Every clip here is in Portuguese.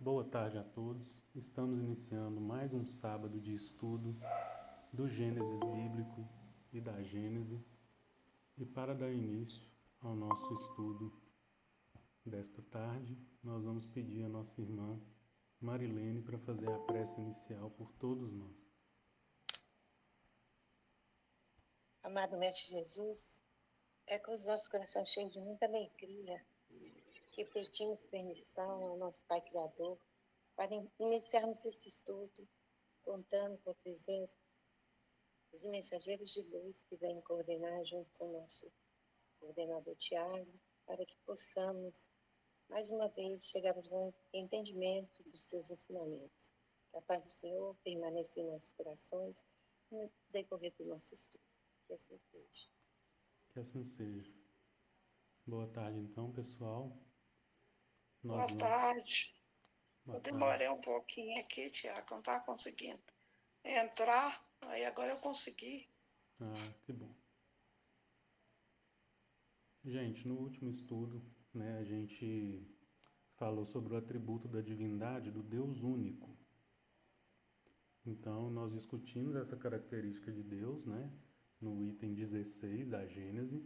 Boa tarde a todos. Estamos iniciando mais um sábado de estudo do Gênesis bíblico e da Gênese. E para dar início ao nosso estudo desta tarde, nós vamos pedir a nossa irmã Marilene para fazer a prece inicial por todos nós. Amado Mestre Jesus, é com os nossos corações cheios de muita alegria que pedimos permissão ao nosso Pai Criador para iniciarmos esse estudo, contando com a presença dos mensageiros de luz que vêm coordenar junto com o nosso coordenador Tiago, para que possamos, mais uma vez, chegarmos ao entendimento dos seus ensinamentos. Que a paz do Senhor permaneça em nossos corações no decorrer do nosso estudo. Que assim seja. Que assim seja. Boa tarde, então, pessoal. Boa tarde. Boa Eu demorei tarde. um pouquinho aqui, Tiago, não estava conseguindo entrar, aí agora eu consegui. Que bom. Gente, no último estudo, a gente falou sobre o atributo da divindade do Deus único. Então, nós discutimos essa característica de Deus, no item 16 da Gênese.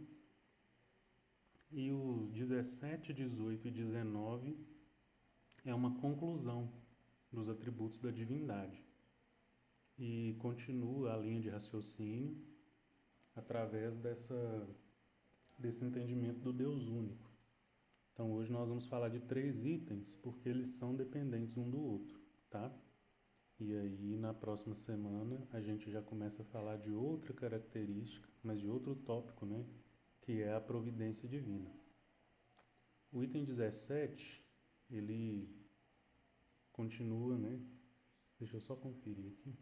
E os 17, 18 e 19 é uma conclusão dos atributos da divindade. E continua a linha de raciocínio através desse entendimento do Deus único. Então, hoje nós vamos falar de 3 itens, porque eles são dependentes um do outro, tá? E aí, na próxima semana, a gente já começa a falar de outra característica, mas de outro tópico, que é a providência divina. O item 17, ele continua, Deixa eu só conferir aqui.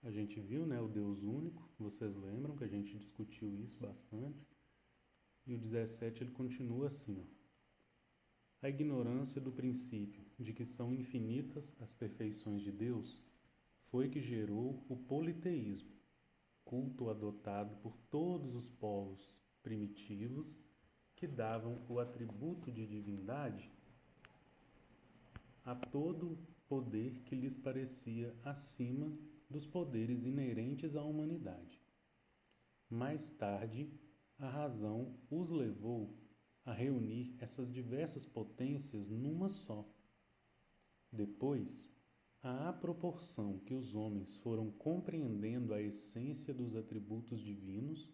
A gente viu, o Deus único, vocês lembram que a gente discutiu isso bastante. E o 17, ele continua assim, A ignorância do princípio de que são infinitas as perfeições de Deus foi que gerou o politeísmo, culto adotado por todos os povos primitivos que davam o atributo de divindade a todo poder que lhes parecia acima dos poderes inerentes à humanidade. Mais tarde, a razão os levou a reunir essas diversas potências numa só. Depois, à proporção que os homens foram compreendendo a essência dos atributos divinos,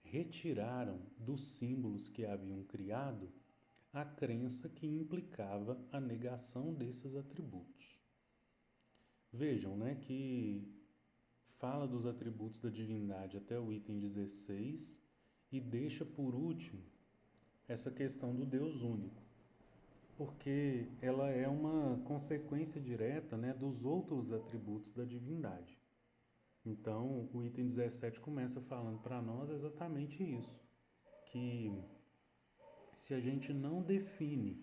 retiraram dos símbolos que haviam criado a crença que implicava a negação desses atributos. Vejam, que fala dos atributos da divindade até o item 16 e deixa por último essa questão do Deus único, porque ela é uma consequência direta, dos outros atributos da divindade. Então, o item 17 começa falando para nós exatamente isso, que se a gente não define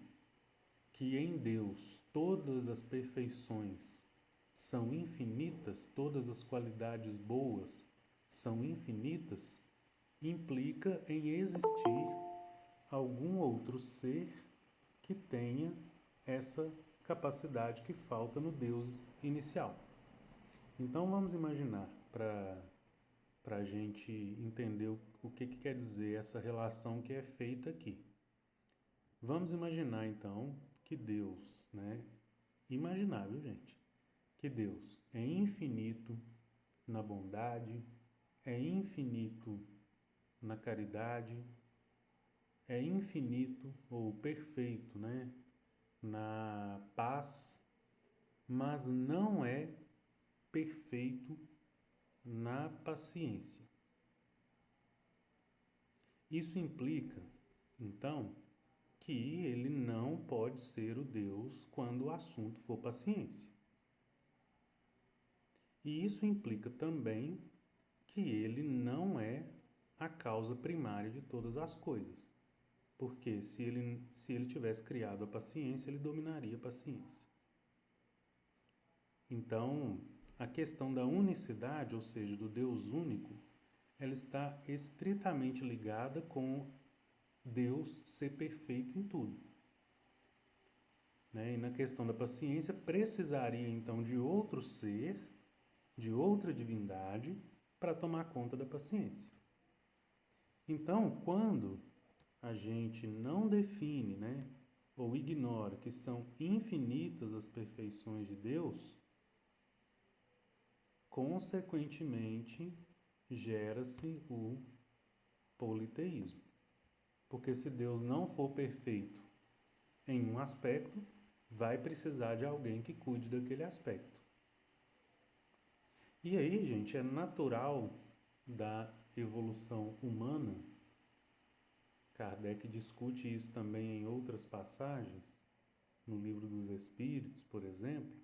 que em Deus todas as perfeições são infinitas, todas as qualidades boas são infinitas, implica em existir algum outro ser que tenha essa capacidade que falta no Deus inicial. Então vamos imaginar, para a gente entender o que quer dizer essa relação que é feita aqui. Vamos imaginar então que Deus, imaginar, viu gente? Que Deus é infinito na bondade, é infinito na caridade, é infinito ou perfeito, na paz, mas não é perfeito na paciência. Isso implica, então, que ele não pode ser o Deus quando o assunto for paciência. E isso implica também que ele não é a causa primária de todas as coisas. Porque se ele tivesse criado a paciência, ele dominaria a paciência. Então, a questão da unicidade, ou seja, do Deus único, ela está estritamente ligada com Deus ser perfeito em tudo. Né? E na questão da paciência, precisaria então de outro ser, de outra divindade, para tomar conta da paciência. Então, quando a gente não define, né, ou ignora que são infinitas as perfeições de Deus, consequentemente gera-se o politeísmo. Porque se Deus não for perfeito em um aspecto, vai precisar de alguém que cuide daquele aspecto. E aí, gente, é natural da evolução humana. Kardec discute isso também em outras passagens, no Livro dos Espíritos, por exemplo.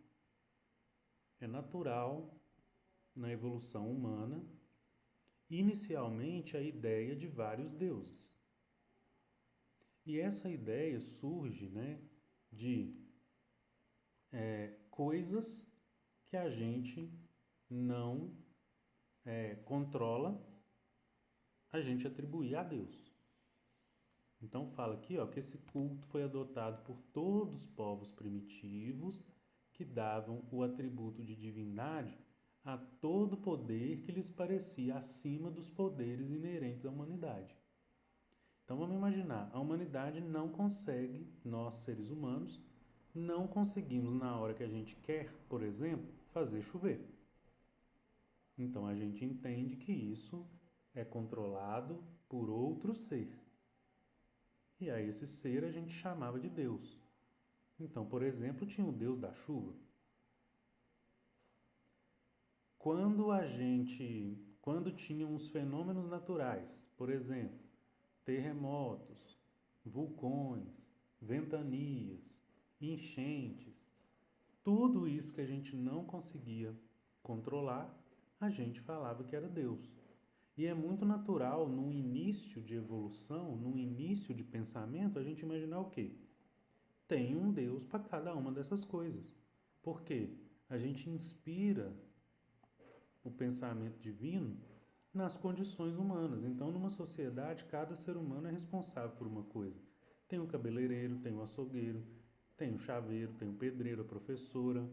É natural na evolução humana, inicialmente, a ideia de vários deuses. E essa ideia surge, né, de coisas que a gente não controla, a gente atribuir a Deus. Então fala aqui, ó, que esse culto foi adotado por todos os povos primitivos que davam o atributo de divindade a todo poder que lhes parecia acima dos poderes inerentes à humanidade. Então vamos imaginar, a humanidade não consegue, nós seres humanos, não conseguimos na hora que a gente quer, por exemplo, fazer chover. Então a gente entende que isso é controlado por outro ser. E a esse ser a gente chamava de Deus. Então, por exemplo, tinha o Deus da chuva. Quando tinham os fenômenos naturais, por exemplo, terremotos, vulcões, ventanias, enchentes, tudo isso que a gente não conseguia controlar, a gente falava que era Deus. E é muito natural, num início de evolução, num início de pensamento, a gente imaginar o quê? Tem um Deus para cada uma dessas coisas. Por quê? A gente inspira o pensamento divino nas condições humanas. Então, numa sociedade, cada ser humano é responsável por uma coisa. Tem o cabeleireiro, tem o açougueiro, tem o chaveiro, tem o pedreiro, a professora,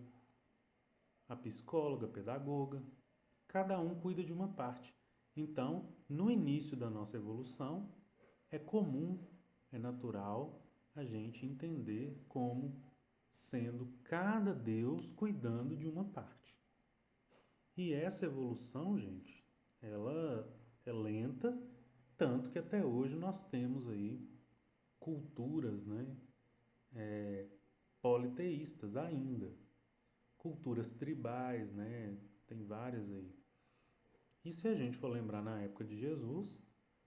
a psicóloga, a pedagoga. Cada um cuida de uma parte. Então, no início da nossa evolução, é comum, é natural a gente entender como sendo cada Deus cuidando de uma parte. E essa evolução, gente, ela é lenta, tanto que até hoje nós temos aí culturas, né, politeístas ainda. Culturas tribais, né, tem várias aí. E se a gente for lembrar na época de Jesus,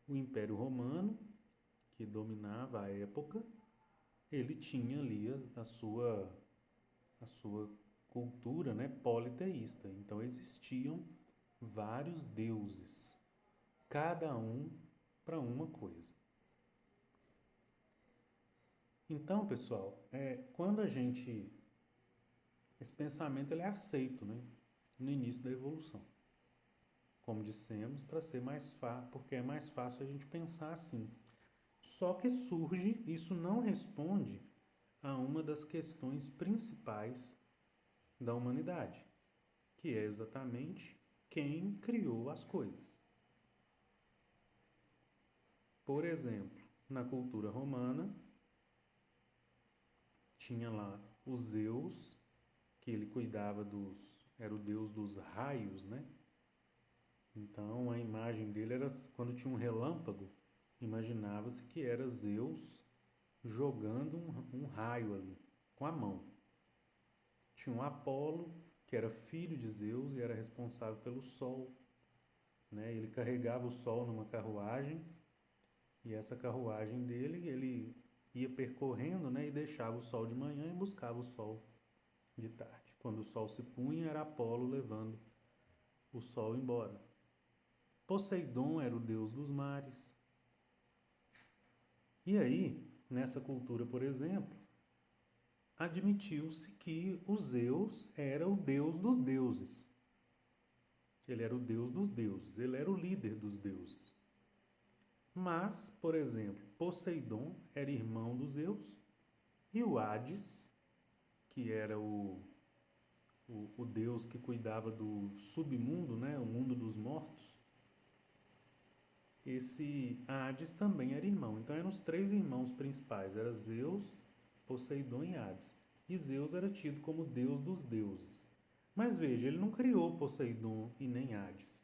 o Império Romano, que dominava a época, ele tinha ali a sua cultura, né, politeísta. Então existiam vários deuses, cada um para uma coisa. Então, pessoal, quando esse pensamento ele é aceito, né, no início da evolução. Como dissemos, para ser mais fácil, porque é mais fácil a gente pensar assim. Só que surge, isso não responde a uma das questões principais da humanidade, que é exatamente quem criou as coisas. Por exemplo, na cultura romana, tinha lá o Zeus, que ele cuidava era o deus dos raios, né? Então a imagem dele era, quando tinha um relâmpago, imaginava-se que era Zeus jogando um raio ali, com a mão. Tinha um Apolo, que era filho de Zeus e era responsável pelo sol. Né? Ele carregava o sol numa carruagem, e essa carruagem dele, ele ia percorrendo, né? E deixava o sol de manhã e buscava o sol de tarde. Quando o sol se punha, era Apolo levando o sol embora. Poseidon era o deus dos mares. E aí, nessa cultura, por exemplo, admitiu-se que o Zeus era o deus dos deuses. Ele era o deus dos deuses, ele era o líder dos deuses. Mas, por exemplo, Poseidon era irmão dos Zeus e o Hades, que era o deus que cuidava do submundo, né, o mundo dos mortos, esse Hades também era irmão. Então eram os três irmãos principais, era Zeus, Poseidon e Hades. E Zeus era tido como deus dos deuses. Mas veja, ele não criou Poseidon e nem Hades.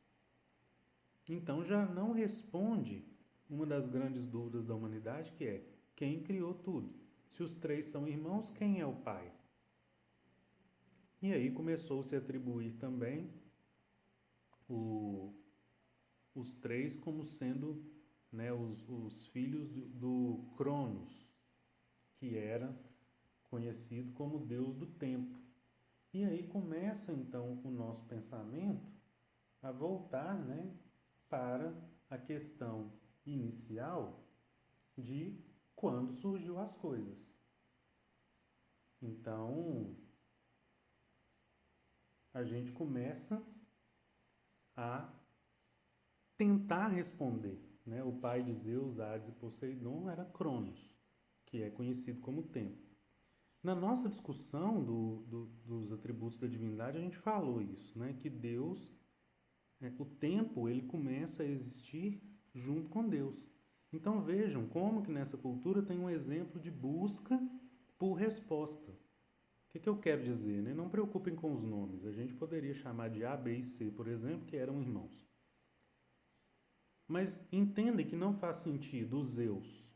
Então já não responde uma das grandes dúvidas da humanidade, que é quem criou tudo? Se os três são irmãos, quem é o pai? E aí começou-se a atribuir também os três como sendo, né, os filhos do Cronos, que era conhecido como Deus do tempo. E aí começa então o nosso pensamento a voltar, né, para a questão inicial de quando surgiu as coisas. Então, a gente começa a tentar responder, né? O pai de Zeus, Hades e Poseidon era Cronos, que é conhecido como tempo. Na nossa discussão dos atributos da divindade, a gente falou isso, né? Que Deus, o tempo, ele começa a existir junto com Deus. Então vejam como que nessa cultura tem um exemplo de busca por resposta. O que eu quero dizer? Né? Não preocupem com os nomes. A gente poderia chamar de A, B e C, por exemplo, que eram irmãos. Mas entendem que não faz sentido o Zeus,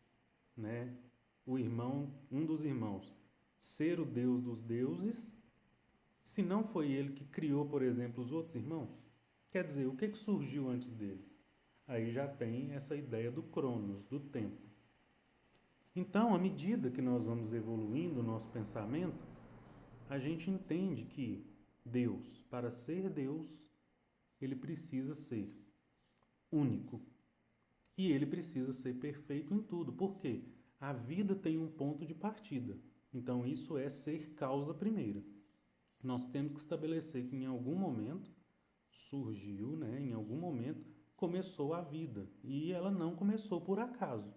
né? O irmão, um dos irmãos, ser o Deus dos deuses, se não foi ele que criou, por exemplo, os outros irmãos? Quer dizer, o que surgiu antes deles? Aí já tem essa ideia do Cronos, do tempo. Então, à medida que nós vamos evoluindo o nosso pensamento, a gente entende que Deus, para ser Deus, ele precisa ser único. E ele precisa ser perfeito em tudo. Por quê? A vida tem um ponto de partida. Então, isso é ser causa primeira. Nós temos que estabelecer que em algum momento surgiu, né? Em algum momento começou a vida. E ela não começou por acaso.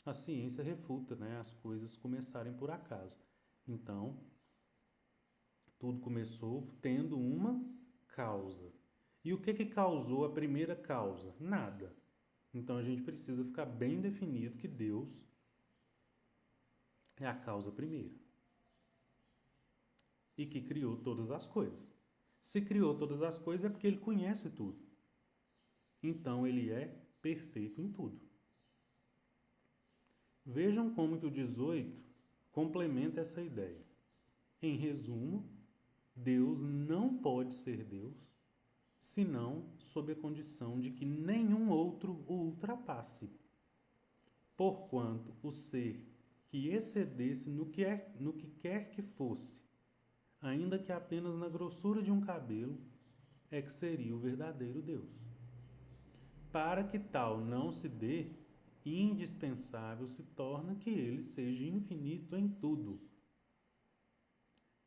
A ciência refuta, né? As coisas começarem por acaso. Então, tudo começou tendo uma causa. E o que causou a primeira causa? Nada. Então a gente precisa ficar bem definido que Deus é a causa primeira e que criou todas as coisas. Se criou todas as coisas é porque ele conhece tudo. Então ele é perfeito em tudo. Vejam como que o 18 complementa essa ideia. Em resumo, Deus não pode ser Deus senão sob a condição de que nenhum outro o ultrapasse. Porquanto o ser que excedesse no que quer que fosse, ainda que apenas na grossura de um cabelo, é que seria o verdadeiro Deus. Para que tal não se dê, indispensável se torna que ele seja infinito em tudo.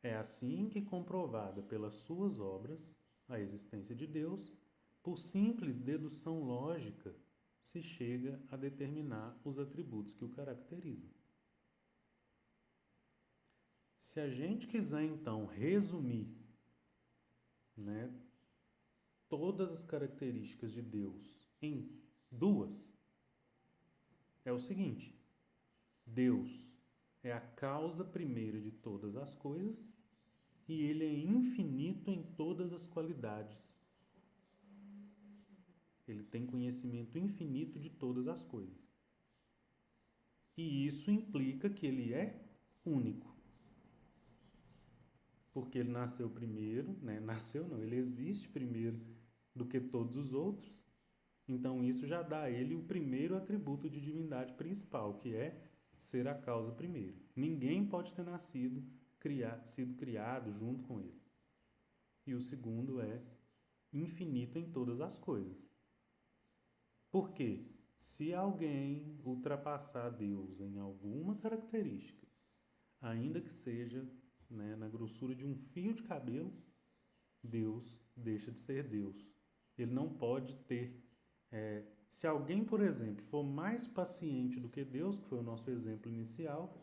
É assim que, comprovada pelas suas obras, a existência de Deus, por simples dedução lógica, se chega a determinar os atributos que o caracterizam. Se a gente quiser, então, resumir, né, todas as características de Deus em duas, é o seguinte: Deus é a causa primeira de todas as coisas e ele é infinito em todas as qualidades. Ele tem conhecimento infinito de todas as coisas. E isso implica que ele é único. Porque ele nasceu primeiro, né? Nasceu não, ele existe primeiro do que todos os outros. Então isso já dá a ele o primeiro atributo de divindade principal, que é ser a causa primeira. Ninguém pode ter nascido, sido criado junto com ele. E o segundo é infinito em todas as coisas. Por quê? Se alguém ultrapassar Deus em alguma característica, ainda que seja, né, na grossura de um fio de cabelo, Deus deixa de ser Deus. Ele não pode ter Se alguém, por exemplo, for mais paciente do que Deus, que foi o nosso exemplo inicial,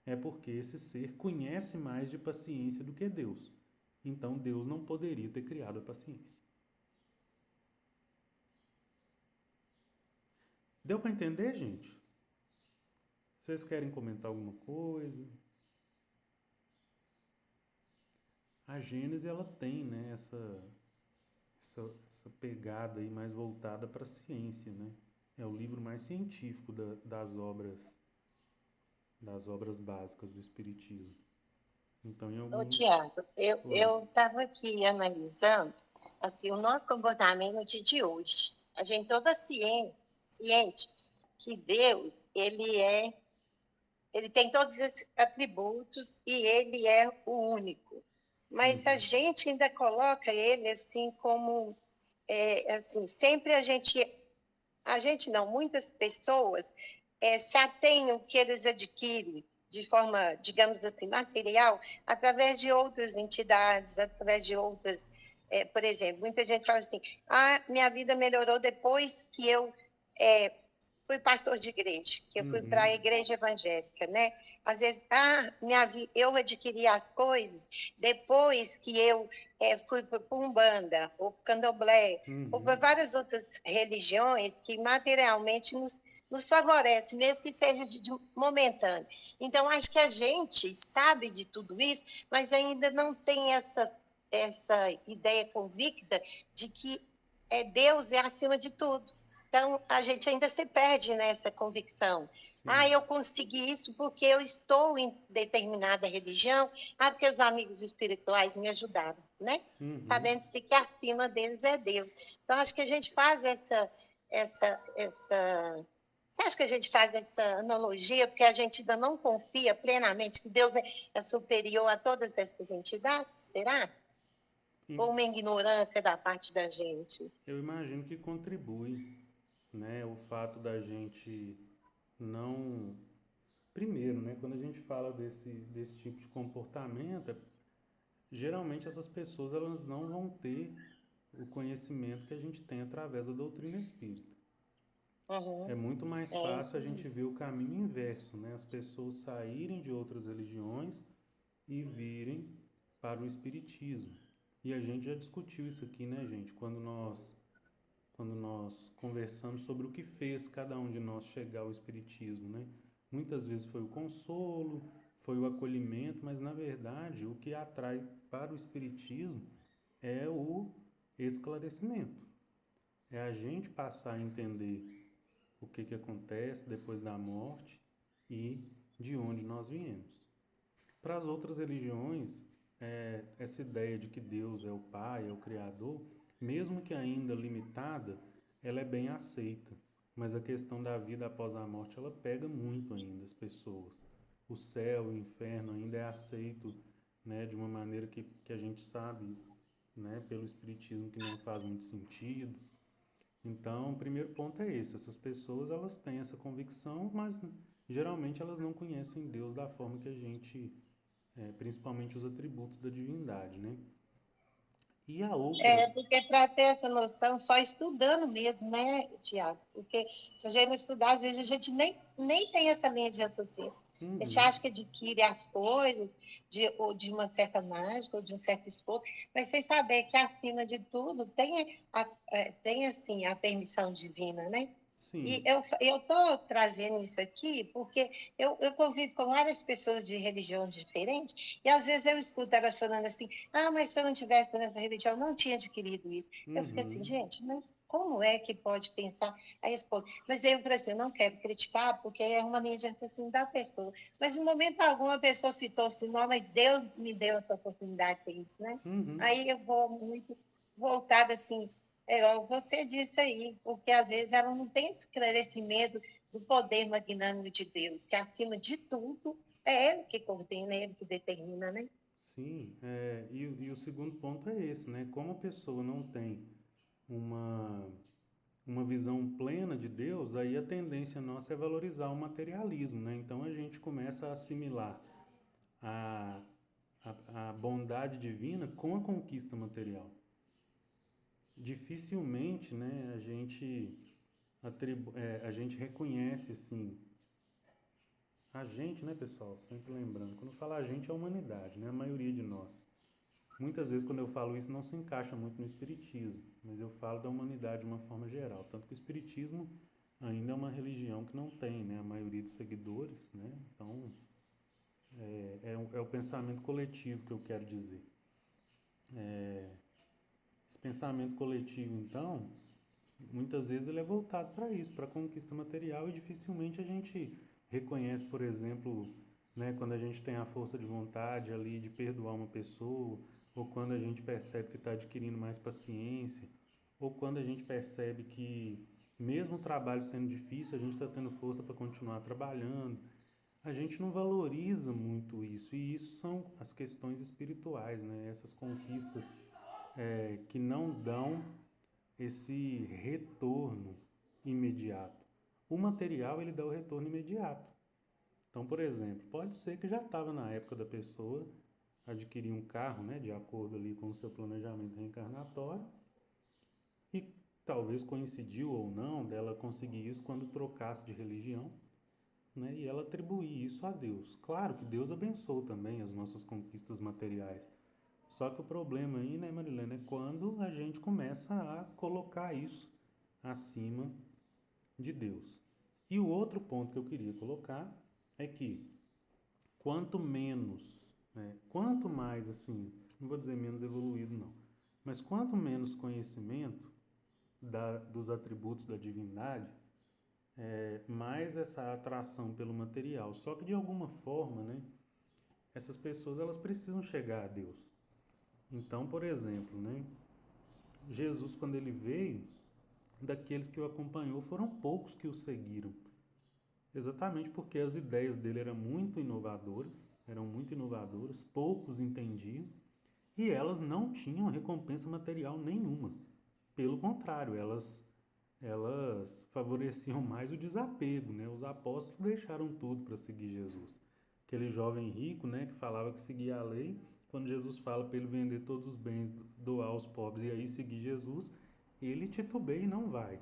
é porque esse ser conhece mais de paciência do que Deus. Então Deus não poderia ter criado a paciência. Deu para entender, gente? Vocês querem comentar alguma coisa? A Gênese ela tem, né, essa pegada aí mais voltada para a ciência, né? É o livro mais científico das obras básicas do Espiritismo. Então, em Ô, algum... Tiago, Oi. eu estava aqui analisando assim, o nosso comportamento no dia de hoje. A gente toda ciente que Deus, ele tem todos esses atributos e ele é o único. Mas a gente ainda coloca ele assim como, assim, sempre a gente não, muitas pessoas se atêm ao que eles adquirem de forma, digamos assim, material, através de outras entidades, através de outras. Por exemplo, muita gente fala assim: ah, minha vida melhorou depois que eu fui pastor de igreja, que eu fui para a igreja evangélica, né? Às vezes, eu adquiri as coisas depois que eu fui para Umbanda, ou para Candomblé, ou para várias outras religiões que materialmente nos favorece, mesmo que seja de momentâneo. Então, acho que a gente sabe de tudo isso, mas ainda não tem essa ideia convicta de que Deus é acima de tudo. Então, a gente ainda se perde nessa convicção. Sim. Eu consegui isso porque eu estou em determinada religião, porque os amigos espirituais me ajudaram, né? Sabendo-se que acima deles é Deus. Então, acho que a gente faz Você acha que a gente faz essa analogia porque a gente ainda não confia plenamente que Deus é superior a todas essas entidades? Será? Ou uma ignorância da parte da gente? Eu imagino que contribui, né, o fato da gente não... Primeiro, né, quando a gente fala desse tipo de comportamento, geralmente essas pessoas elas não vão ter o conhecimento que a gente tem através da doutrina espírita. É muito mais É fácil isso a gente mesmo. ver o caminho inverso, né? As pessoas saírem de outras religiões e virem para o espiritismo. E a gente já discutiu isso aqui, né, gente? Quando nós conversamos sobre o que fez cada um de nós chegar ao espiritismo, né? Muitas vezes foi o consolo, foi o acolhimento, mas na verdade o que atrai para o espiritismo é o esclarecimento. É a gente passar a entender o que acontece depois da morte e de onde nós viemos. Para as outras religiões, essa ideia de que Deus é o Pai, é o Criador, mesmo que ainda limitada, ela é bem aceita. Mas a questão da vida após a morte, ela pega muito ainda as pessoas. O céu, o inferno ainda é aceito, né, de uma maneira que a gente sabe, né, pelo Espiritismo, que não faz muito sentido. Então, o primeiro ponto é esse. Essas pessoas, elas têm essa convicção, mas geralmente elas não conhecem Deus da forma que a gente, principalmente os atributos da divindade, né? E a outra... Porque para ter essa noção, só estudando mesmo, né, Tiago? Porque se a gente não estudar, às vezes a gente nem tem essa linha de raciocínio. A gente acha que adquire as coisas ou de uma certa mágica, ou de um certo esforço, mas sem saber que acima de tudo tem assim, a permissão divina, né? E Sim. eu estou trazendo isso aqui porque eu convivo com várias pessoas de religiões diferentes e às vezes eu escuto elas falando assim, mas se eu não tivesse nessa religião, eu não tinha adquirido isso. Eu fico assim, gente, mas como é que pode pensar a resposta? Mas aí eu falei assim, eu não quero criticar porque é uma linha de raciocínio da pessoa. Mas em momento algum a pessoa citou assim, não, mas Deus me deu essa oportunidade de ter isso, né? Aí eu vou muito voltada assim, igual você disse aí, porque às vezes ela não tem esse esclarecimento do poder magnânimo de Deus, que acima de tudo é Ele que coordena, é Ele que determina, né? Sim, e o segundo ponto é esse, né? Como a pessoa não tem uma, uma visão plena de Deus, aí a tendência nossa é valorizar o materialismo, né? Então a gente começa a assimilar a, a bondade divina com a conquista material. Dificilmente, né, a gente reconhece, assim, a gente, né, pessoal? Sempre lembrando, quando fala a gente, é a humanidade, né? A maioria de nós. Muitas vezes, quando eu falo isso, não se encaixa muito no Espiritismo, mas eu falo da humanidade de uma forma geral. Tanto que o Espiritismo ainda é uma religião que não tem, né, a maioria de seguidores, né? Então, é o pensamento coletivo que eu quero dizer. Esse pensamento coletivo, então, muitas vezes ele é voltado para isso, para a conquista material, e dificilmente a gente reconhece, por exemplo, né, quando a gente tem a força de vontade ali de perdoar uma pessoa, ou quando a gente percebe que está adquirindo mais paciência, ou quando a gente percebe que, mesmo o trabalho sendo difícil, a gente está tendo força para continuar trabalhando. A gente não valoriza muito isso, e isso são as questões espirituais, né? Essas conquistas que não dão esse retorno imediato. O material, ele dá o retorno imediato. Então, por exemplo, pode ser que já estava na época da pessoa adquirir um carro, né, de acordo ali com o seu planejamento reencarnatório, e talvez coincidiu ou não dela conseguir isso quando trocasse de religião, né, e ela atribuir isso a Deus. Claro que Deus abençoou também as nossas conquistas materiais. Só que o problema aí, né, Marilena, é quando a gente começa a colocar isso acima de Deus. E o outro ponto que eu queria colocar é que quanto menos, né, quanto mais assim, não vou dizer menos evoluído não, mas quanto menos conhecimento dos atributos da divindade, mais essa atração pelo material. Só que de alguma forma, né, essas pessoas elas precisam chegar a Deus. Então, por exemplo, né, Jesus, quando ele veio, daqueles que o acompanhou, foram poucos que o seguiram. Exatamente porque as ideias dele eram muito inovadoras, poucos entendiam, e elas não tinham recompensa material nenhuma. Pelo contrário, elas favoreciam mais o desapego, né? Os apóstolos deixaram tudo para seguir Jesus. Aquele jovem rico, né, que falava que seguia a lei, quando Jesus fala para ele vender todos os bens, doar aos pobres e aí seguir Jesus, ele titubeia e não vai.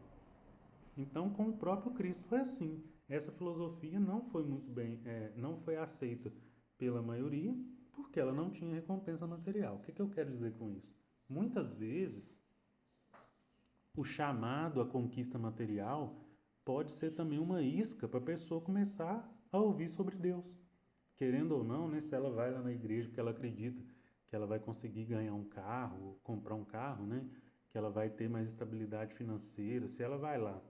Então, com o próprio Cristo foi assim. Essa filosofia não foi muito bem, não foi aceita pela maioria, porque ela não tinha recompensa material. O que eu quero dizer com isso? Muitas vezes, o chamado à conquista material pode ser também uma isca para a pessoa começar a ouvir sobre Deus. Querendo ou não, né, se ela vai lá na igreja porque ela acredita que ela vai conseguir ganhar um carro, comprar um carro, né, que ela vai ter mais estabilidade financeira, se ela vai lá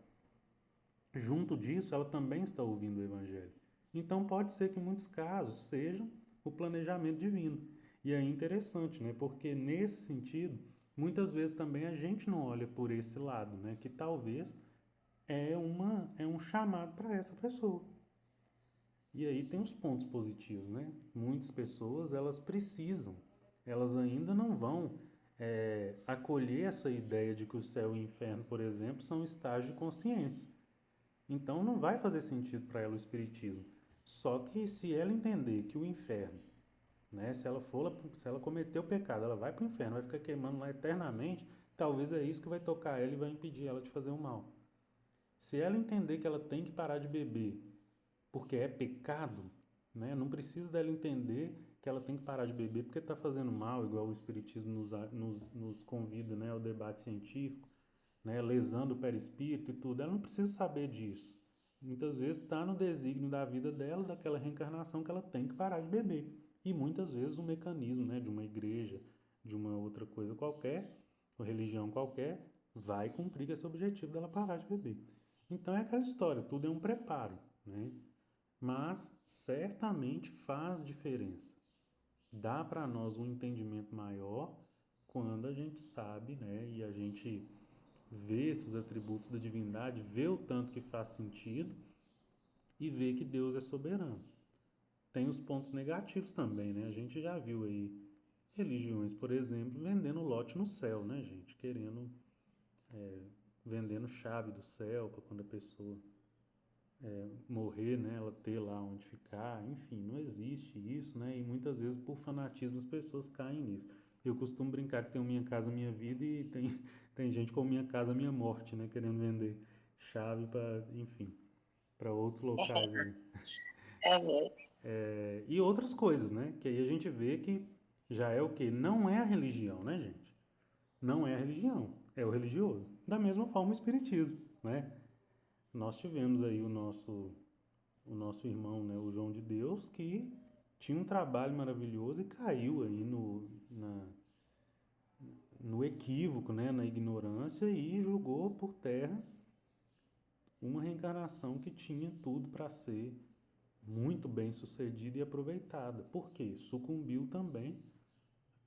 junto disso, ela também está ouvindo o Evangelho. Então, pode ser que em muitos casos seja o planejamento divino. E é interessante, né? Porque nesse sentido, muitas vezes também a gente não olha por esse lado, né? Que talvez é um chamado para essa pessoa. E aí tem os pontos positivos, né? Muitas pessoas, elas ainda não vão acolher essa ideia de que o céu e o inferno, por exemplo, são estágios de consciência. Então não vai fazer sentido para ela o espiritismo. Só que se ela entender que o inferno, né, se ela cometer o pecado, ela vai para o inferno, vai ficar queimando lá eternamente, talvez é isso que vai tocar ela e vai impedir ela de fazer o mal. Se ela entender que ela tem que parar de beber porque é pecado, né, não precisa dela entender que ela tem que parar de beber porque está fazendo mal, igual o espiritismo nos convida, né, ao debate científico, né, lesando o perispírito e tudo, ela não precisa saber disso. Muitas vezes está no desígnio da vida dela, daquela reencarnação, que ela tem que parar de beber. E muitas vezes um mecanismo, né, de uma igreja, de uma outra coisa qualquer, ou religião qualquer, vai cumprir esse objetivo dela parar de beber. Então é aquela história, tudo é um preparo, né? Mas certamente faz diferença. Dá para nós um entendimento maior quando a gente sabe, né, e a gente vê esses atributos da divindade, vê o tanto que faz sentido e vê que Deus é soberano. Tem os pontos negativos também, né? A gente já viu aí religiões, por exemplo, vendendo lote no céu, né, gente? Vendendo chave do céu para quando a pessoa morrer, né, ela ter lá onde ficar. Enfim, não existe isso, né? E muitas vezes por fanatismo as pessoas caem nisso. Eu costumo brincar que tem o Minha Casa Minha Vida e tem gente com Minha Casa Minha Morte, né, querendo vender chave para, enfim, para outros locais aí. É mesmo. E outras coisas, né? Que aí a gente vê que já é o quê? Não é a religião, né, gente? Não é a religião, é o religioso. Da mesma forma o espiritismo, né? Nós tivemos aí o nosso irmão, né, o João de Deus, que tinha um trabalho maravilhoso e caiu aí no equívoco, né, na ignorância e julgou por terra uma reencarnação que tinha tudo para ser muito bem sucedida e aproveitada. Por quê? Sucumbiu também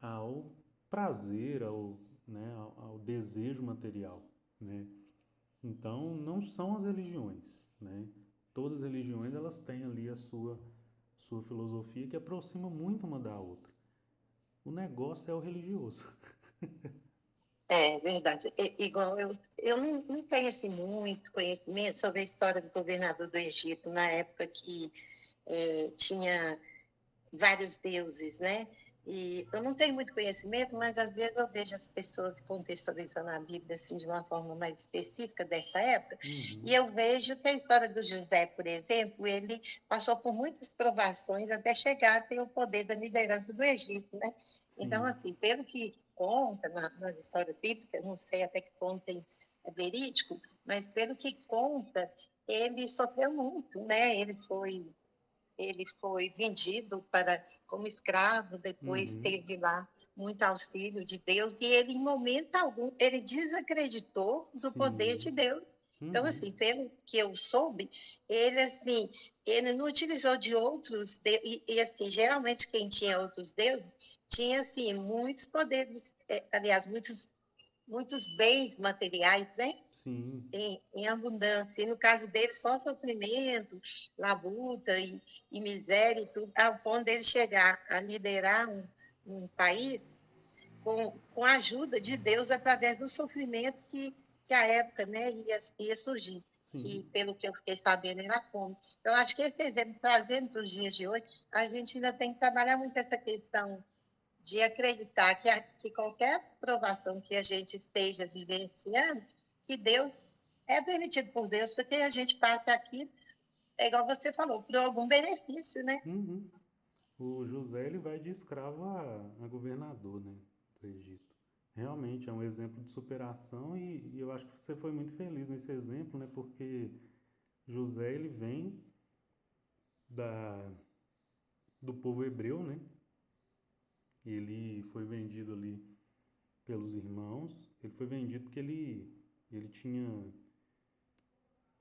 ao prazer, né, ao desejo material, né? Então, não são as religiões, né? Todas as religiões elas têm ali a sua filosofia que aproxima muito uma da outra. O negócio é o religioso. É verdade. Igual eu não tenho assim, muito conhecimento sobre a história do governador do Egito, na época que tinha vários deuses, né? E eu não tenho muito conhecimento, mas às vezes eu vejo as pessoas contextualizando a Bíblia assim, de uma forma mais específica dessa época, e Uhum, eu vejo que a história do José, por exemplo, ele passou por muitas provações até chegar a ter o poder da liderança do Egito, né? Então, sim. assim, pelo que conta nas histórias bíblicas, não sei até que ponto é verídico, mas pelo que conta, ele sofreu muito, né? Ele foi vendido como escravo, depois Uhum, teve lá muito auxílio de Deus, e ele, em momento algum, ele desacreditou do poder sim. de Deus. Então, Uhum, assim, pelo que eu soube, ele, assim, ele não utilizou de outros, assim, geralmente quem tinha outros deuses, tinha, assim, muitos poderes, aliás, muitos bens materiais, né? sim. Em abundância. E no caso dele, só sofrimento, labuta e miséria e tudo, ao ponto dele chegar a liderar um país com a ajuda de Deus através do sofrimento que a época, né, ia surgir. Sim. Que, pelo que eu fiquei sabendo, era a fome. Eu acho que esse exemplo, trazendo para os dias de hoje, a gente ainda tem que trabalhar muito essa questão de acreditar que qualquer provação que a gente esteja vivenciando, que Deus é permitido por Deus, porque a gente passa aqui, é igual você falou, por algum benefício, né? Uhum. O José ele vai de escravo a governador, né, do Egito. Realmente é um exemplo de superação e eu acho que você foi muito feliz nesse exemplo, né, porque José ele vem da, do povo hebreu, né? Ele foi vendido ali pelos irmãos. Ele foi vendido porque ele tinha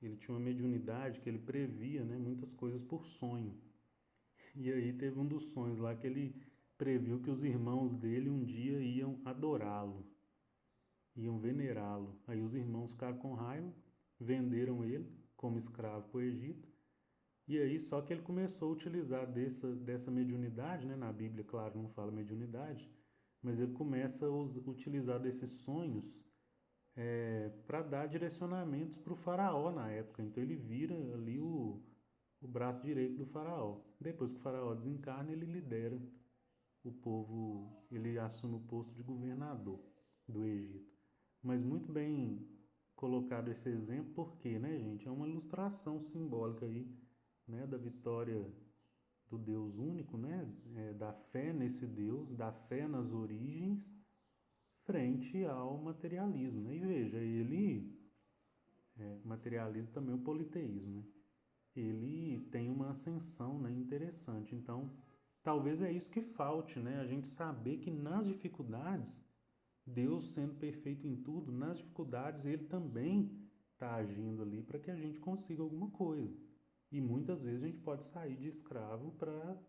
ele tinha uma mediunidade que ele previa, né, muitas coisas por sonho. E aí teve um dos sonhos lá que ele previu que os irmãos dele um dia iam adorá-lo, iam venerá-lo. Aí os irmãos ficaram com raiva, venderam ele como escravo para o Egito. E aí só que ele começou a utilizar dessa mediunidade, né? Na Bíblia, claro, não fala mediunidade, mas ele começa a utilizar desses sonhos para dar direcionamentos para o faraó na época. Então ele vira ali o braço direito do faraó. Depois que o faraó desencarna, ele lidera o povo, ele assume o posto de governador do Egito. Mas muito bem colocado esse exemplo, porque, né, gente, é uma ilustração simbólica aí, né, da vitória do Deus único, né, da fé nesse Deus, da fé nas origens, frente ao materialismo, né? E veja, materialismo também é o politeísmo, né? Ele tem uma ascensão, né, interessante. Então, talvez é isso que falte, né? A gente saber que nas dificuldades, Deus sendo perfeito em tudo, nas dificuldades ele também está agindo ali para que a gente consiga alguma coisa. E muitas vezes a gente pode sair de escravo para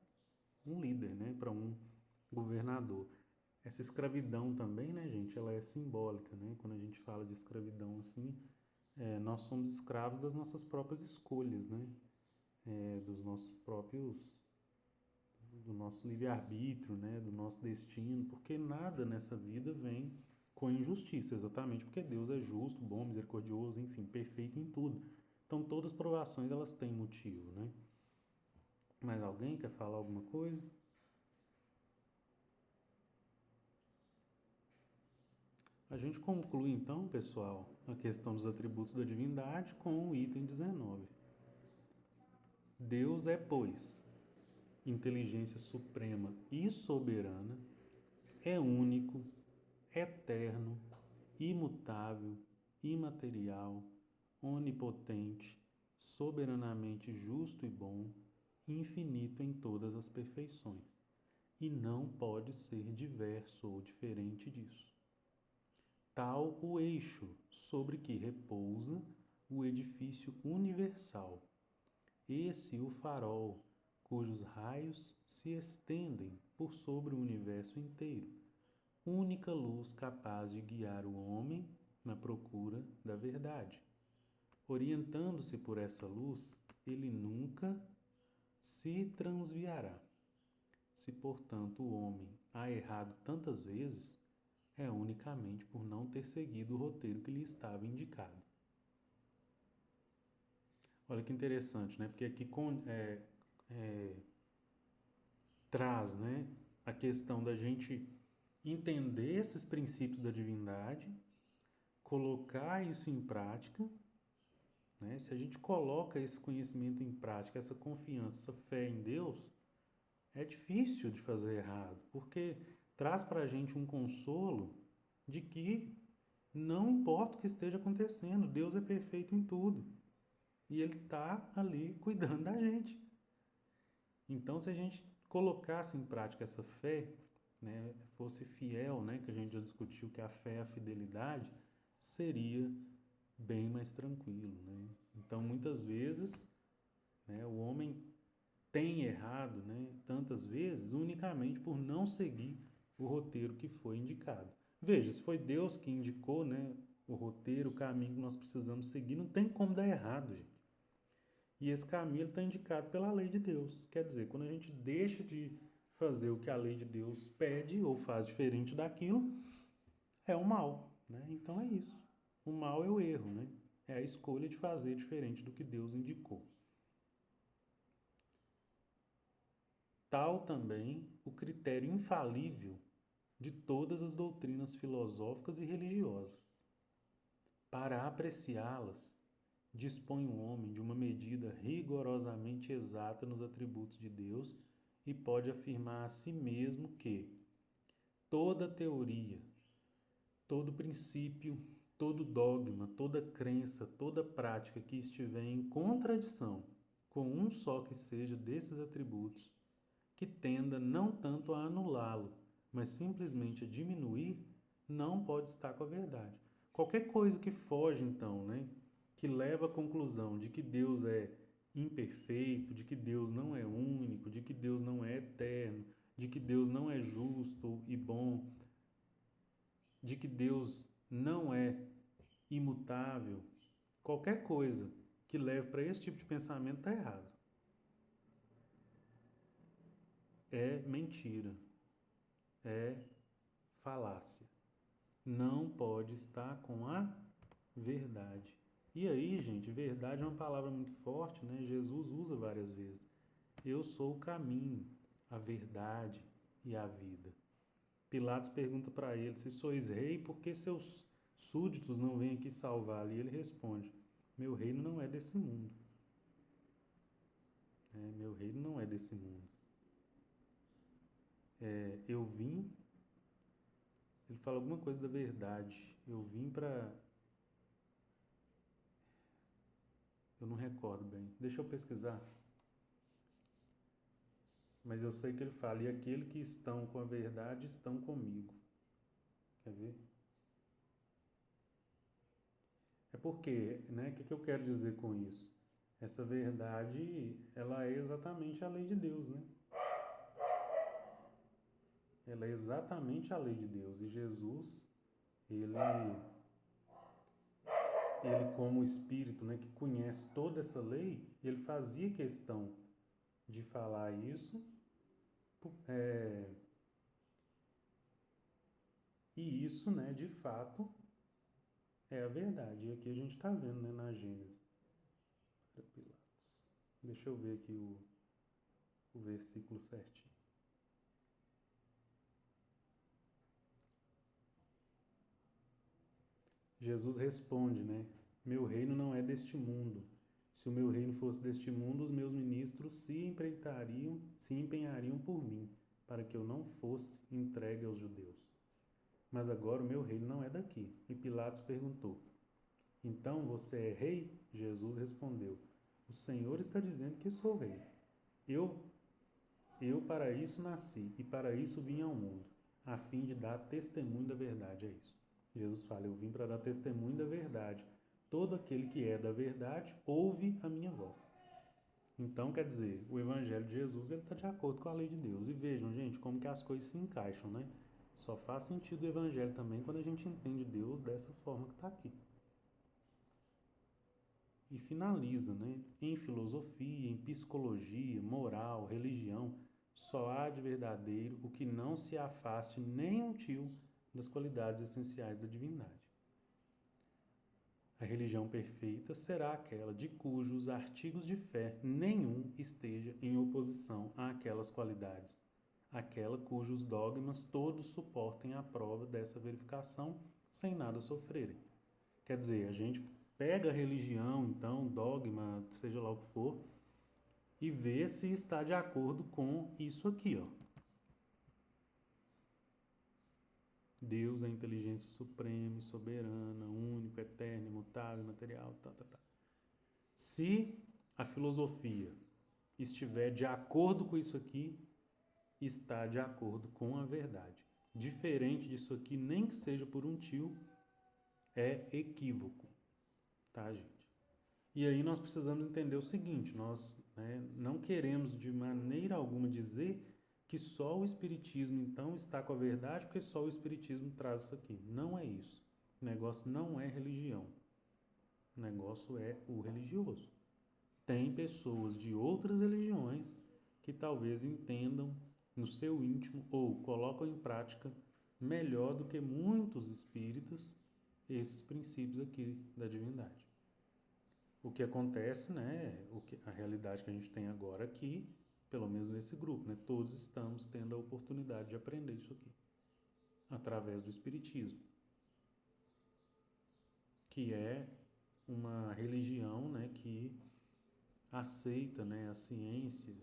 um líder, né? Para um governador. Essa escravidão também, né, gente, ela é simbólica, né? Quando a gente fala de escravidão assim, nós somos escravos das nossas próprias escolhas, né? Dos nossos próprios, do nosso livre-arbítrio, né? Do nosso destino, porque nada nessa vida vem com injustiça, exatamente porque Deus é justo, bom, misericordioso, enfim, perfeito em tudo. Então todas as provações elas têm motivo, né? Mas alguém quer falar alguma coisa? A A gente conclui então, pessoal, a questão dos atributos da divindade com o item 19. Deus é, pois, inteligência suprema e soberana, é único, eterno, imutável, imaterial, onipotente, soberanamente justo e bom, infinito em todas as perfeições, e não pode ser diverso ou diferente disso. Tal o eixo sobre que repousa o edifício universal, esse o farol, cujos raios se estendem por sobre o universo inteiro, única luz capaz de guiar o homem na procura da verdade. Orientando-se por essa luz, ele nunca se transviará. Se, portanto, o homem há errado tantas vezes, é unicamente por não ter seguido o roteiro que lhe estava indicado. Olha que interessante, né? Porque aqui traz, né, a questão da gente entender esses princípios da divindade, colocar isso em prática, né? Se a gente coloca esse conhecimento em prática, essa confiança, essa fé em Deus, é difícil de fazer errado, porque traz para a gente um consolo de que não importa o que esteja acontecendo, Deus é perfeito em tudo. E Ele está ali cuidando da gente. Então, se a gente colocasse em prática essa fé, né, fosse fiel, né, que a gente já discutiu que a fé é a fidelidade, seria bem mais tranquilo, né? Então, muitas vezes, né, o homem tem errado, né, tantas vezes, unicamente por não seguir o roteiro que foi indicado. Veja, se foi Deus que indicou, né, o roteiro, o caminho que nós precisamos seguir, não tem como dar errado, gente. E esse caminho está indicado pela lei de Deus. Quer dizer, quando a gente deixa de fazer o que a lei de Deus pede ou faz diferente daquilo, é o mal, né? Então é isso. O mal é o erro, né? É a escolha de fazer diferente do que Deus indicou. Tal também o critério infalível de todas as doutrinas filosóficas e religiosas. Para apreciá-las, dispõe o homem de uma medida rigorosamente exata nos atributos de Deus e pode afirmar a si mesmo que toda teoria, todo princípio, todo dogma, toda crença, toda prática que estiver em contradição com um só que seja desses atributos, que tenda não tanto a anulá-lo, mas simplesmente a diminuir, não pode estar com a verdade. Qualquer coisa que foge, então, né, que leva à conclusão de que Deus é imperfeito, de que Deus não é único, de que Deus não é eterno, de que Deus não é justo e bom, de que Deus não é imutável, qualquer coisa que leve para esse tipo de pensamento está errado. É mentira, é falácia. Não pode estar com a verdade. E aí, gente, verdade é uma palavra muito forte, né? Jesus usa várias vezes. Eu sou o caminho, a verdade e a vida. Pilatos pergunta para ele: se sois rei, por que seus súditos não vêm aqui salvá-lo? E ele responde: meu reino não é desse mundo. Meu reino não é desse mundo. Eu vim. Ele fala alguma coisa da verdade. Eu vim para. Eu não recordo bem. Deixa eu pesquisar. Mas eu sei que ele fala: e aqueles que estão com a verdade estão comigo. Quer ver? É porque, né? O que eu quero dizer com isso? Essa verdade, ela é exatamente a lei de Deus, né? Ela é exatamente a lei de Deus. E Jesus, ele como Espírito, né, que conhece toda essa lei, ele fazia questão de falar isso, e isso, né, de fato, é a verdade. E aqui a gente está vendo, né, na Gênesis. Deixa eu ver aqui o versículo certinho. Jesus responde, né? Meu reino não é deste mundo. Se o meu reino fosse deste mundo, os meus ministros se empenhariam por mim, para que eu não fosse entregue aos judeus. Mas agora o meu reino não é daqui. E Pilatos perguntou: Então você é rei? Jesus respondeu: O Senhor está dizendo que sou rei. Eu para isso nasci e para isso vim ao mundo, a fim de dar testemunho da verdade. É isso. Jesus fala: Eu vim para dar testemunho da verdade. Todo aquele que é da verdade ouve a minha voz. Então, quer dizer, o Evangelho de Jesus está de acordo com a lei de Deus. E vejam, gente, como que as coisas se encaixam, né? Só faz sentido o Evangelho também quando a gente entende Deus dessa forma que está aqui. E finaliza, né? Em filosofia, em psicologia, moral, religião, só há de verdadeiro o que não se afaste nem um tio das qualidades essenciais da divindade. A religião perfeita será aquela de cujos artigos de fé nenhum esteja em oposição àquelas qualidades, aquela cujos dogmas todos suportem a prova dessa verificação sem nada sofrerem. Quer dizer, a gente pega a religião, então, dogma, seja lá o que for, e vê se está de acordo com isso aqui, ó. Deus é a inteligência suprema, soberana, único, eterno, imutável, material, tá. Se a filosofia estiver de acordo com isso aqui, está de acordo com a verdade. Diferente disso aqui, nem que seja por um tio, é equívoco, tá, gente? E aí nós precisamos entender o seguinte, nós não queremos de maneira alguma dizer que só o Espiritismo então está com a verdade, porque só o Espiritismo traz isso aqui. Não é isso. O negócio não é religião. O negócio é o religioso. Tem pessoas de outras religiões que talvez entendam no seu íntimo ou colocam em prática melhor do que muitos espíritas esses princípios aqui da divindade. O que acontece, né, a realidade que a gente tem agora aqui, pelo menos nesse grupo, né, todos estamos tendo a oportunidade de aprender isso aqui, através do Espiritismo, que é uma religião, né, que aceita, né, a ciência,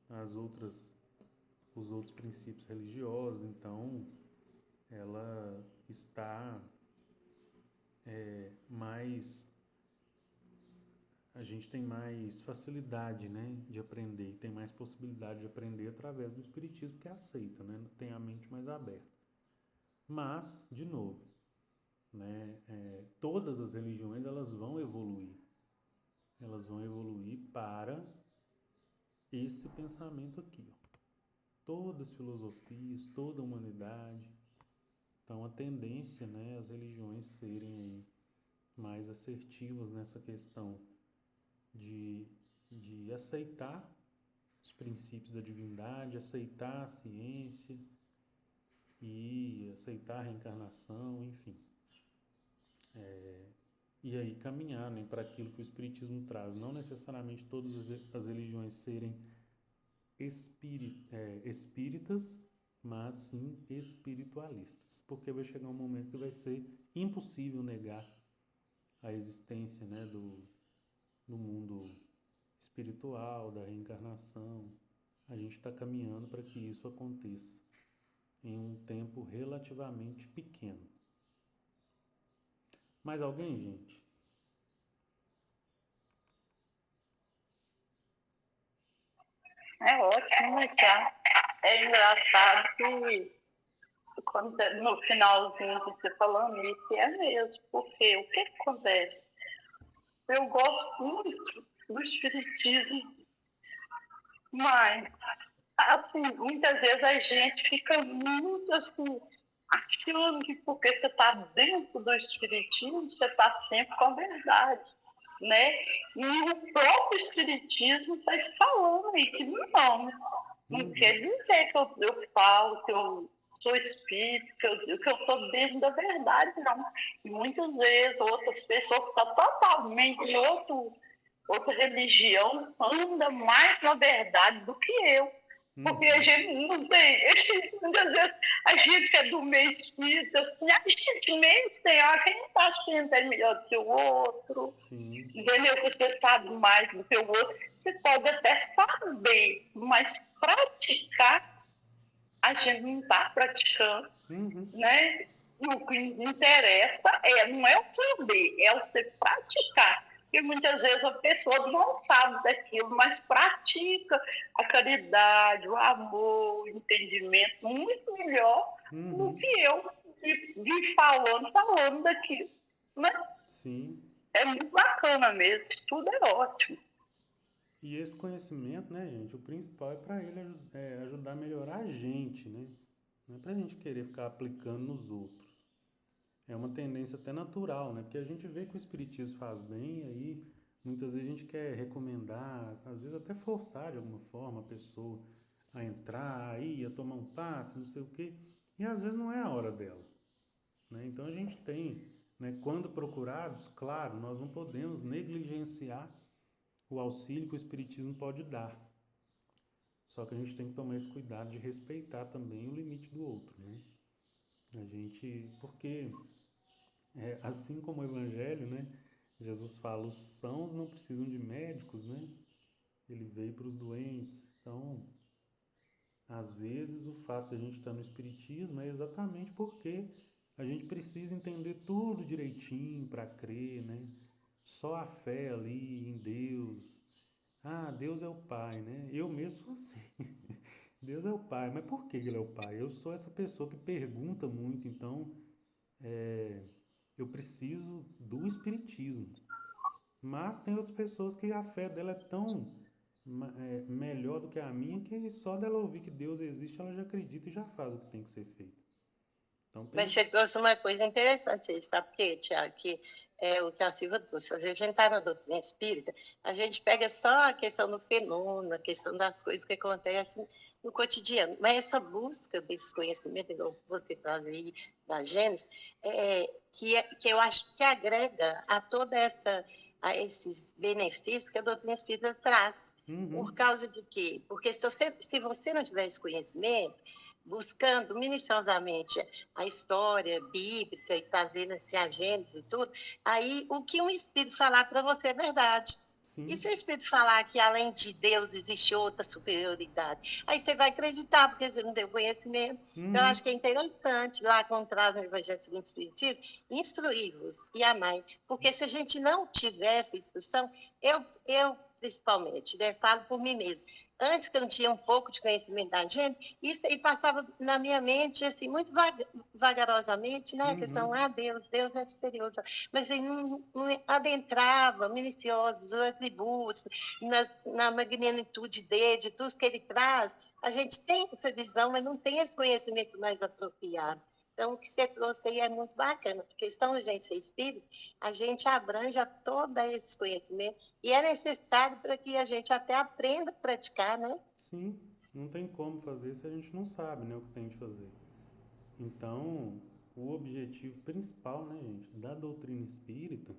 os outros princípios religiosos, então ela está mais... A gente tem mais facilidade, né, de aprender, tem mais possibilidade de aprender através do Espiritismo, que aceita, né, tem a mente mais aberta. Mas, de novo, né, todas as religiões elas vão evoluir para esse pensamento aqui, ó. Todas as filosofias, toda a humanidade. Então, a tendência, né, as religiões serem aí mais assertivas nessa questão de aceitar os princípios da divindade, aceitar a ciência e aceitar a reencarnação, enfim. E aí caminhar, né, para aquilo que o Espiritismo traz. Não necessariamente todas as religiões serem espíritas, mas sim espiritualistas. Porque vai chegar um momento que vai ser impossível negar a existência, né, do mundo espiritual, da reencarnação. A gente está caminhando para que isso aconteça em um tempo relativamente pequeno. Mais alguém, gente? É ótimo, né, Tiago? É engraçado que quando no finalzinho que você falando isso, é mesmo, porque o que acontece? Eu gosto muito do espiritismo, mas assim, muitas vezes a gente fica muito assim, achando que porque você está dentro do espiritismo, você está sempre com a verdade, né? E o próprio espiritismo está falando aí que não quer dizer que eu falo que eu sou espírita, que eu estou dentro da verdade, não. E muitas vezes outras pessoas que estão totalmente em outra religião andam mais na verdade do que eu. Porque a Uhum. gente não tem. Muitas vezes a gente que é do meio espírita, assim, a gente mesmo tem hora que a gente acha que a gente é melhor do que o outro, Sim. entendeu? Que você sabe mais do que o outro. Você pode até saber, mas praticar, a gente não está praticando, Uhum. né? E o que interessa não é o saber, é o você praticar. Porque muitas vezes a pessoa não sabe daquilo, mas pratica a caridade, o amor, o entendimento muito melhor do Uhum. que eu de falando daquilo. Né? Sim. É muito bacana mesmo, tudo é ótimo. E esse conhecimento, né, gente, o principal é para ele ajudar a melhorar a gente, né? Não é para a gente querer ficar aplicando nos outros. É uma tendência até natural, né? Porque a gente vê que o espiritismo faz bem, aí muitas vezes a gente quer recomendar, às vezes até forçar de alguma forma a pessoa a entrar, aí, a tomar um passe, não sei o quê. E às vezes não é a hora dela, né? Então a gente tem, né, quando procurados, claro, nós não podemos negligenciar o auxílio que o espiritismo pode dar. Só que a gente tem que tomar esse cuidado de respeitar também o limite do outro, né? A gente, porque assim como o Evangelho, né? Jesus fala, os sãos não precisam de médicos, né? Ele veio para os doentes. Então, às vezes, o fato de a gente estar no Espiritismo é exatamente porque a gente precisa entender tudo direitinho para crer, né? Só a fé ali em Deus. Ah, Deus é o Pai, né? Eu mesmo sou assim. Deus é o Pai, mas por que Ele é o Pai? Eu sou essa pessoa que pergunta muito, então eu preciso do Espiritismo. Mas tem outras pessoas que a fé dela é tão melhor do que a minha que só dela ouvir que Deus existe, ela já acredita e já faz o que tem que ser feito. Então tem Mas você esse... trouxe uma coisa interessante aí, sabe por quê, Tiago? Que é o que a Silva trouxe. Às vezes a gente está na doutrina espírita, a gente pega só a questão do fenômeno, a questão das coisas que acontecem no cotidiano. Mas essa busca desse conhecimento, igual você traz aí da Gênesis, que eu acho que agrega a toda essa a esses benefícios que a doutrina espírita traz. Por Uhum, causa de quê? Porque se você não tiver esse conhecimento, buscando minuciosamente a história bíblica e trazendo assim, a Gênesis e tudo, aí o que um espírito falar para você é verdade. E sim. se o espírito falar que além de Deus existe outra superioridade? Aí você vai acreditar, porque você não tem o conhecimento. Então, eu acho que é Uhum, interessante, lá quando traz no Evangelho segundo o Espiritismo, instruí-vos e amai. Porque se a gente não tiver essa instrução, eu principalmente, né, falo por mim mesma. Antes que eu não tinha um pouco de conhecimento da gente, isso aí passava na minha mente, assim, muito vagarosamente, né? A questão, uhum, Deus é superior. Mas aí não adentrava, minuciosos, os atributos, na magnitude dele, de tudo que ele traz. A gente tem essa visão, mas não tem esse conhecimento mais apropriado. Então, o que você trouxe aí é muito bacana, porque questão de a gente ser espírito, a gente abrange a todo esse conhecimento e é necessário para que a gente até aprenda a praticar, né? sim. Não tem como fazer se a gente não sabe, né, o que tem de fazer. Então, o objetivo principal, né, gente, da doutrina espírita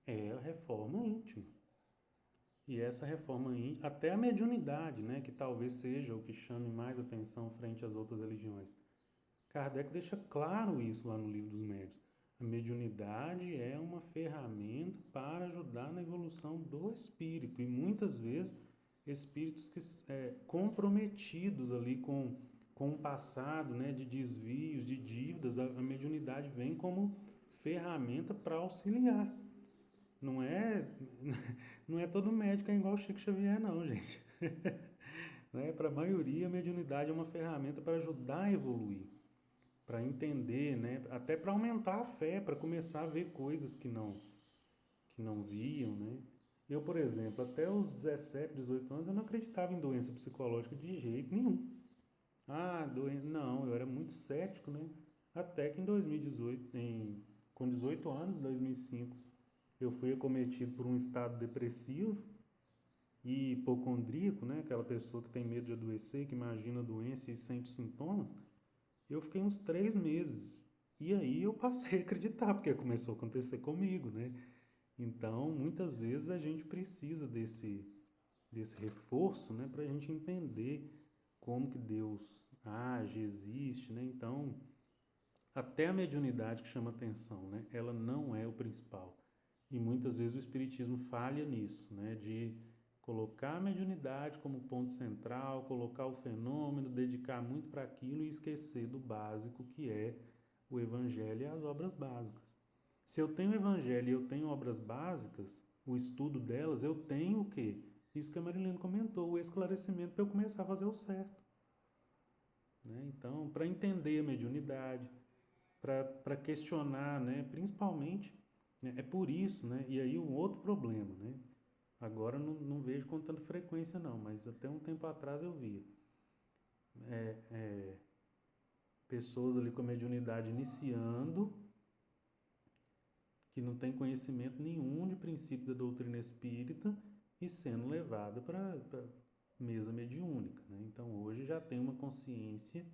é a reforma íntima. E essa reforma íntima, até a mediunidade, né, que talvez seja o que chame mais atenção frente às outras religiões. Kardec deixa claro isso lá no Livro dos Médiuns. A mediunidade é uma ferramenta para ajudar na evolução do espírito. E muitas vezes, espíritos que comprometidos ali com o passado, né, de desvios, de dívidas, a mediunidade vem como ferramenta para auxiliar. Não é, não é todo médico é igual o Chico Xavier, não, gente. Né? Para a maioria, a mediunidade é uma ferramenta para ajudar a evoluir, para entender, né? Até para aumentar a fé, para começar a ver coisas que não viam, né? Eu, por exemplo, até os 17, 18 anos, eu não acreditava em doença psicológica de jeito nenhum. Ah, doença... Não, eu era muito cético, né? Até que em 2018, com 18 anos, 2005, eu fui acometido por um estado depressivo e hipocondríaco, né? Aquela pessoa que tem medo de adoecer, que imagina a doença e sente sintomas. Eu fiquei uns 3 meses. E aí eu passei a acreditar, porque começou a acontecer comigo, né? Então, muitas vezes a gente precisa desse reforço, né? Para a gente entender como que Deus age, existe, né? Então, até a mediunidade que chama atenção, né? Ela não é o principal. E muitas vezes o espiritismo falha nisso, né? De colocar a mediunidade como ponto central, colocar o fenômeno, dedicar muito para aquilo e esquecer do básico que é o evangelho e as obras básicas. Se eu tenho o evangelho e eu tenho obras básicas, o estudo delas, eu tenho o quê? Isso que a Marilene comentou, o esclarecimento para eu começar a fazer o certo. Né? Então, para entender a mediunidade, para questionar, né? Principalmente, né? É por isso, né? E aí um outro problema, né? Agora não vejo com tanta frequência não, mas até um tempo atrás eu via. Pessoas ali com a mediunidade iniciando, que não tem conhecimento nenhum de princípio da doutrina espírita e sendo levada para mesa mediúnica, né? Então hoje já tem uma consciência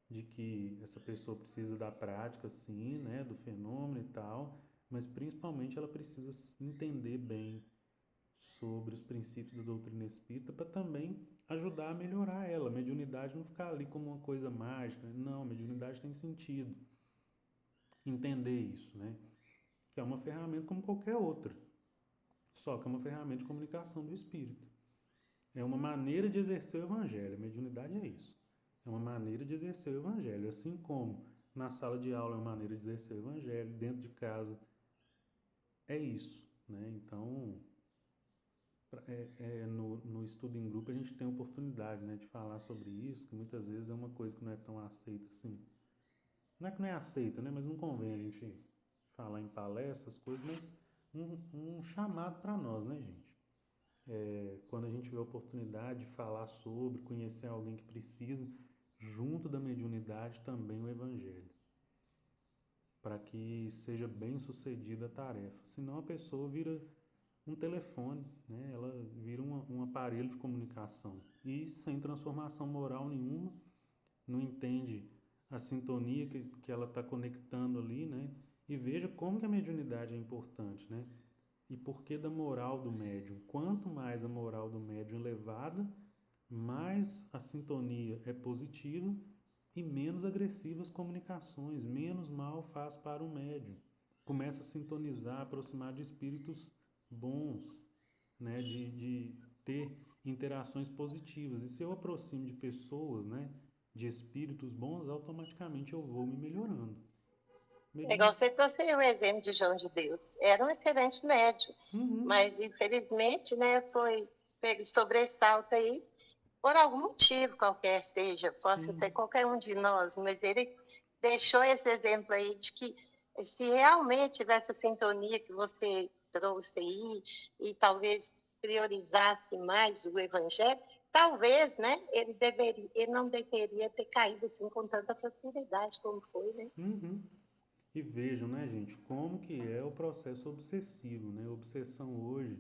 de que essa pessoa precisa da prática, sim, né, do fenômeno e tal, mas principalmente ela precisa entender bem sobre os princípios da doutrina espírita para também ajudar a melhorar ela. A mediunidade não ficar ali como uma coisa mágica, não, a mediunidade tem sentido. Entender isso, né? Que é uma ferramenta como qualquer outra, só que é uma ferramenta de comunicação do espírito. É uma maneira de exercer o evangelho. A mediunidade é isso. É uma maneira de exercer o evangelho. Assim como na sala de aula é uma maneira de exercer o evangelho, dentro de casa é isso, né? Então, no estudo em grupo a gente tem a oportunidade, né, de falar sobre isso, que muitas vezes é uma coisa que não é tão aceita assim. Não é que não é aceita, né, mas não convém a gente falar em palestras, coisas, mas um chamado para nós, né, gente? Quando a gente vê a oportunidade de falar sobre, conhecer alguém que precisa, junto da mediunidade também o evangelho, para que seja bem sucedida a tarefa. Senão a pessoa vira um telefone, né? Ela vira um aparelho de comunicação e sem transformação moral nenhuma, não entende a sintonia que ela está conectando ali, né? E veja como que a mediunidade é importante, né? E por que da moral do médium? Quanto mais a moral do médium é elevada, mais a sintonia é positiva e menos agressivas comunicações, menos mal faz para o médium. Começa a sintonizar, aproximar de espíritos bons, né? De ter interações positivas. E se eu aproximo de pessoas, né? De espíritos bons, automaticamente eu vou me melhorando. É igual você trouxe o exemplo de João de Deus. Era um excelente médium, mas infelizmente, né, foi pego de sobressalto aí, por algum motivo qualquer seja, possa ser qualquer um de nós, mas ele deixou esse exemplo aí de que se realmente tivesse a sintonia que você trouxe aí e talvez priorizasse mais o evangelho, talvez, né, ele não deveria ter caído assim com tanta facilidade como foi, né? E vejam, né, gente, como que é o processo obsessivo, né? A obsessão hoje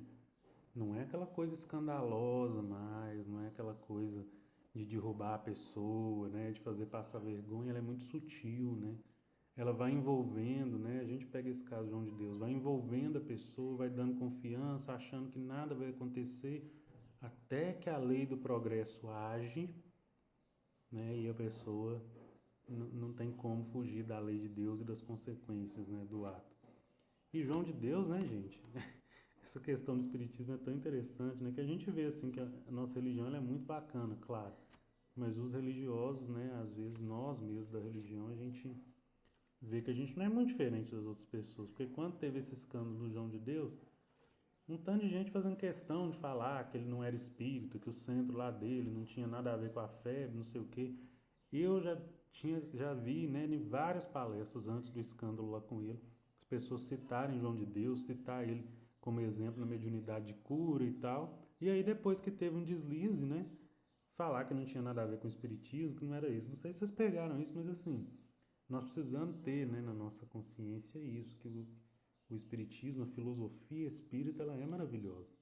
não é aquela coisa escandalosa mais, não é aquela coisa de derrubar a pessoa, né, de fazer passar vergonha, ela é muito sutil, né? Ela vai envolvendo, né? A gente pega esse caso de João de Deus, vai envolvendo a pessoa, vai dando confiança, achando que nada vai acontecer, até que a lei do progresso age, né? E a pessoa não tem como fugir da lei de Deus e das consequências, né, do ato. E João de Deus, né, gente? Essa questão do espiritismo é tão interessante, né, que a gente vê assim que a nossa religião ela é muito bacana, claro, mas os religiosos, né, às vezes nós mesmos da religião, a gente vê que a gente não é muito diferente das outras pessoas, porque quando teve esse escândalo do João de Deus, um tanto de gente fazendo questão de falar que ele não era espírito, que o centro lá dele não tinha nada a ver com a febre, não sei o quê. Eu já vi, né, em várias palestras antes do escândalo lá com ele, as pessoas citarem João de Deus, citar ele como exemplo na mediunidade de cura e tal. E aí depois que teve um deslize, né, falar que não tinha nada a ver com o espiritismo, que não era isso. Não sei se vocês pegaram isso, mas assim, nós precisamos ter, né, na nossa consciência isso, que o espiritismo, a filosofia espírita, ela é maravilhosa.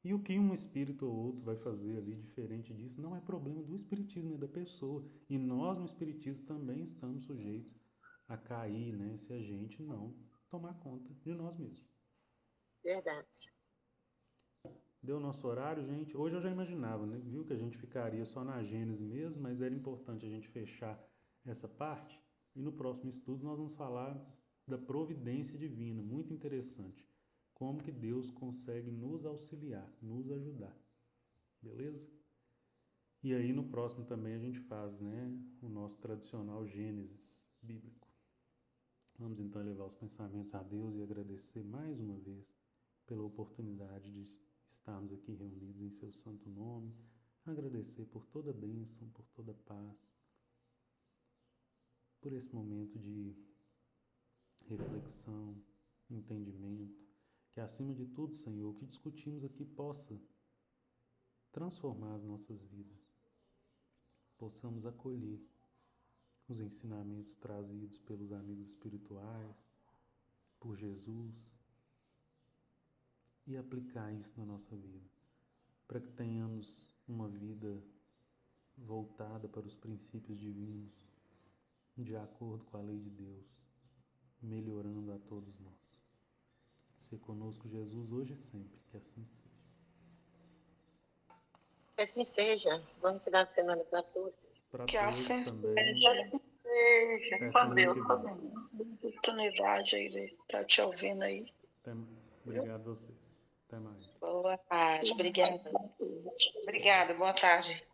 E o que um espírito ou outro vai fazer ali diferente disso não é problema do espiritismo, é da pessoa. E nós no espiritismo também estamos sujeitos a cair, né, se a gente não tomar conta de nós mesmos. Verdade. Deu nosso horário, gente. Hoje eu já imaginava, né? Viu que a gente ficaria só na Gênesis mesmo, mas era importante a gente fechar essa parte. E no próximo estudo nós vamos falar da providência divina, muito interessante. Como que Deus consegue nos auxiliar, nos ajudar. Beleza? E aí no próximo também a gente faz, né, o nosso tradicional Gênesis bíblico. Vamos então elevar os pensamentos a Deus e agradecer mais uma vez pela oportunidade de estarmos aqui reunidos em seu santo nome. Agradecer por toda bênção, por toda paz, por esse momento de reflexão, entendimento, que acima de tudo, Senhor, o que discutimos aqui possa transformar as nossas vidas. Possamos acolher os ensinamentos trazidos pelos amigos espirituais, por Jesus, e aplicar isso na nossa vida, para que tenhamos uma vida voltada para os princípios divinos, de acordo com a lei de Deus, melhorando a todos nós. Ser conosco, Jesus, hoje e sempre, que assim seja. Que assim seja. Bom final de semana para todos. Para Que todos assim também. seja. Seja, Até com semana Deus, que com vem. Deus. Oportunidade aí de estar te ouvindo aí. Obrigado a vocês. Até mais. Boa tarde. Obrigada. Obrigada. Boa tarde.